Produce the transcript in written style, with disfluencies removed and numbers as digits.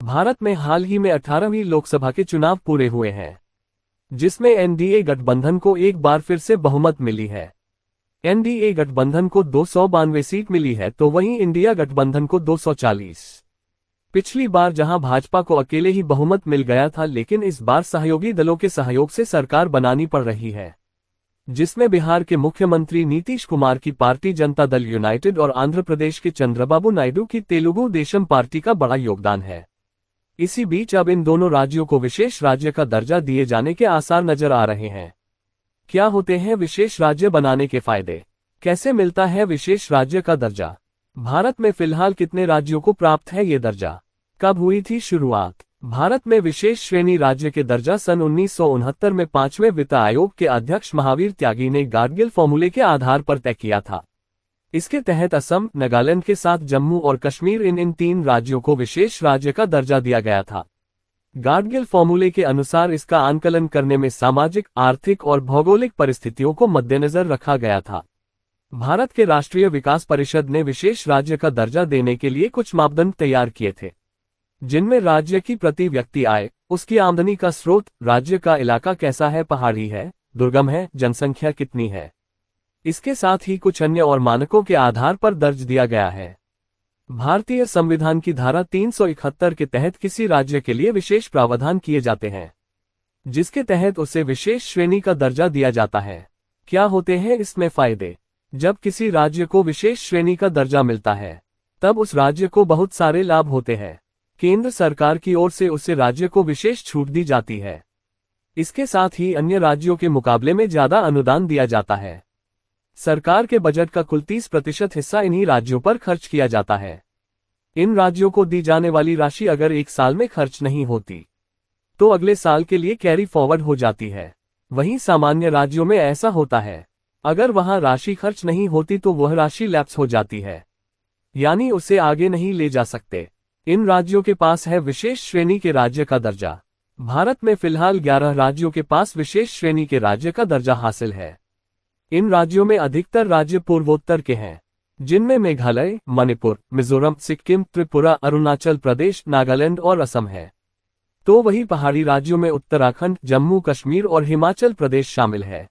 भारत में हाल ही में 18वीं लोकसभा के चुनाव पूरे हुए हैं, जिसमें एनडीए गठबंधन को एक बार फिर से बहुमत मिली है। एनडीए गठबंधन को 292 सीट मिली है, तो वहीं इंडिया गठबंधन को 240। पिछली बार जहां भाजपा को अकेले ही बहुमत मिल गया था, लेकिन इस बार सहयोगी दलों के सहयोग से सरकार बनानी पड़ रही है, जिसमें बिहार के मुख्यमंत्री नीतीश कुमार की पार्टी जनता दल यूनाइटेड और आंध्र प्रदेश के चंद्रबाबू नायडू की तेलुगु देशम पार्टी का बड़ा योगदान है। इसी बीच अब इन दोनों राज्यों को विशेष राज्य का दर्जा दिए जाने के आसार नजर आ रहे हैं। क्या होते हैं विशेष राज्य बनाने के फायदे? कैसे मिलता है विशेष राज्य का दर्जा? भारत में फिलहाल कितने राज्यों को प्राप्त है ये दर्जा? कब हुई थी शुरुआत? भारत में विशेष श्रेणी राज्य के दर्जा सन 1969 में 5वें वित्त आयोग के अध्यक्ष महावीर त्यागी ने गाडगिल फॉर्मूले के आधार पर तय किया था। इसके तहत असम, नागालैंड के साथ जम्मू और कश्मीर इन 3 राज्यों को विशेष राज्य का दर्जा दिया गया था। गाडगिल फॉर्मूले के अनुसार इसका आंकलन करने में सामाजिक, आर्थिक और भौगोलिक परिस्थितियों को मद्देनजर रखा गया था। भारत के राष्ट्रीय विकास परिषद ने विशेष राज्य का दर्जा देने के लिए कुछ मापदंड तैयार किए थे, जिनमें राज्य की प्रति व्यक्ति आय, उसकी आमदनी का स्रोत, राज्य का इलाका कैसा है, पहाड़ी है, दुर्गम है, जनसंख्या कितनी है, इसके साथ ही कुछ अन्य और मानकों के आधार पर दर्ज दिया गया है। भारतीय संविधान की धारा 371 के तहत किसी राज्य के लिए विशेष प्रावधान किए जाते हैं, जिसके तहत उसे विशेष श्रेणी का दर्जा दिया जाता है। क्या होते हैं इसमें फायदे? जब किसी राज्य को विशेष श्रेणी का दर्जा मिलता है, तब उस राज्य को बहुत सारे लाभ होते हैं। केंद्र सरकार की ओर से उसे राज्य को विशेष छूट दी जाती है। इसके साथ ही अन्य राज्यों के मुकाबले में ज्यादा अनुदान दिया जाता है। सरकार के बजट का कुल 30% हिस्सा इन्हीं राज्यों पर खर्च किया जाता है। इन राज्यों को दी जाने वाली राशि अगर एक साल में खर्च नहीं होती, तो अगले साल के लिए कैरी फॉरवर्ड हो जाती है। वहीं सामान्य राज्यों में ऐसा होता है, अगर वहां राशि खर्च नहीं होती तो वह राशि लैप्स हो जाती है, यानी उसे आगे नहीं ले जा सकते। इन राज्यों के पास है विशेष श्रेणी के राज्य का दर्जा। भारत में फिलहाल 11 राज्यों के पास विशेष श्रेणी के राज्य का दर्जा हासिल है। इन राज्यों में अधिकतर राज्य पूर्वोत्तर के हैं, जिनमें मेघालय, मणिपुर, मिजोरम, सिक्किम, त्रिपुरा, अरुणाचल प्रदेश, नागालैंड और असम है। तो वही पहाड़ी राज्यों में उत्तराखंड, जम्मू कश्मीर और हिमाचल प्रदेश शामिल है।